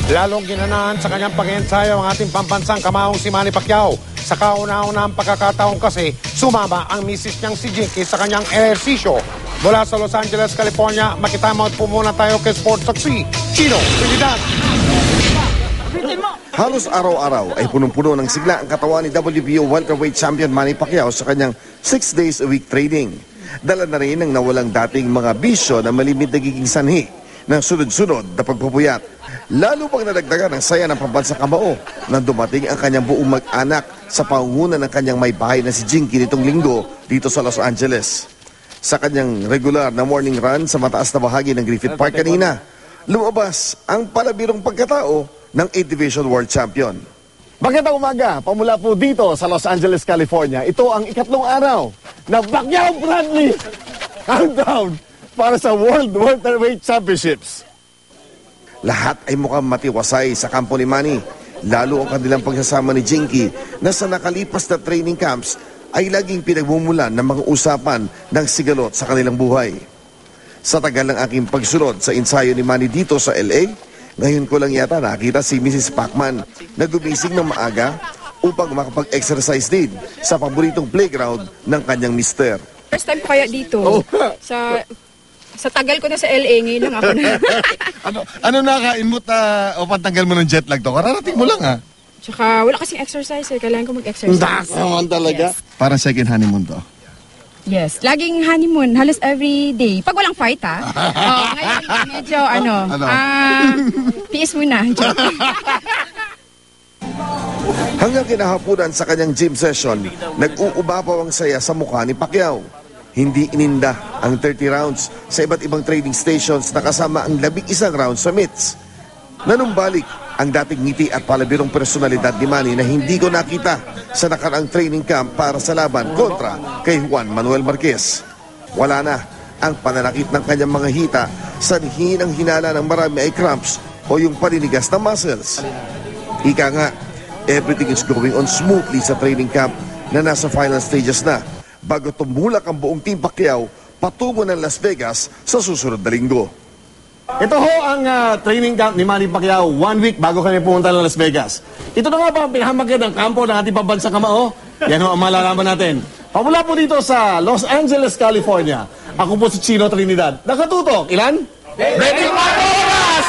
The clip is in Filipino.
Lalong ginanahan sa kanyang pag-ensayo ang ating pambansang kamaong si Manny Pacquiao. Sa kauna-unahang pagkakataon kasi, sumama ang misis niyang si Jinky sa kanyang ehersisyo. Mula sa Los Angeles, California, makitama po muna tayo kay Sports Saksi, Chino Trinidad. Halos araw-araw ay punong-puno ng sigla ang katawan ni WBO welterweight champion Manny Pacquiao sa kanyang 6 days a week training. Dala na rin ang nawalang dating mga bisyo na malimit nagiging sanhi ng sunod-sunod na pagpupuyat. Lalo pang nadagdagan ang saya ng pambansang kamao nang dumating ang kanyang buong mag-anak sa pangunguna ng kanyang may bahay na si Jinky nitong linggo dito sa Los Angeles. Sa kanyang regular na morning run sa mataas na bahagi ng Griffith Park kanina, lumabas ang palabirong pagkatao ng 8 Division World Champion. Magandang umaga, pamula po dito sa Los Angeles, California. Ito ang ikatlong araw na Pacquiao Bradley countdown para sa World Welterweight Championships. Lahat ay mukhang matiwasay sa kampo ni Manny, lalo ang kanilang pagsasama ni Jinky na sa nakalipas na training camps ay laging pinagmumulan ng mga usapan ng sigalot sa kanilang buhay. Sa tagal ng aking pagsunod sa ensayo ni Manny dito sa LA, ngayon ko lang yata nakita si Mrs. Pacman na gumising ng maaga upang makapag-exercise din sa paboritong playground ng kanyang mister. First time ko kaya dito. Sa tagal ko na sa LA, ngayon lang ako na. ano nakain mo o pantanggal mo ng jet lag to? Kararating mo lang Tsaka wala kasing exercise eh. Kailangan ko mag-exercise. Naman talaga. Yes. Parang second honeymoon to. Yes. Laging honeymoon. Halos every day. Pag walang fight ha. Ngayon medyo tiis muna. Hanggang kinahaponan sa kanyang gym session, nag-uubapaw ang saya sa mukha ni Pacquiao. Hindi ininda ang 30 rounds sa iba't ibang training stations na kasama ang 11 rounds sa mitts. Nanumbalik ang dating ngiti at palabirong personalidad ni Manny na hindi ko nakita sa nakaraang training camp para sa laban kontra kay Juan Manuel Marquez. Wala na ang pananakit ng kanyang mga hita, sanhi ng hinala ng marami ay cramps o yung paninigas na muscles. Ika nga, everything is going on smoothly sa training camp na nasa final stages na bago tumulak ang buong Team Pacquiao patungo ng Las Vegas sa susunod na linggo. Ito ho ang training camp ni Manny Pacquiao 1 week bago kami pumunta ng Las Vegas. Ito na nga ba ang pinahamagandang kampo ng ating pambansang kamao? Yan ho ang malalaman natin. Pamula po dito sa Los Angeles, California. Ako po si Chino Trinidad. Nakatutok, ilan? 24 oras!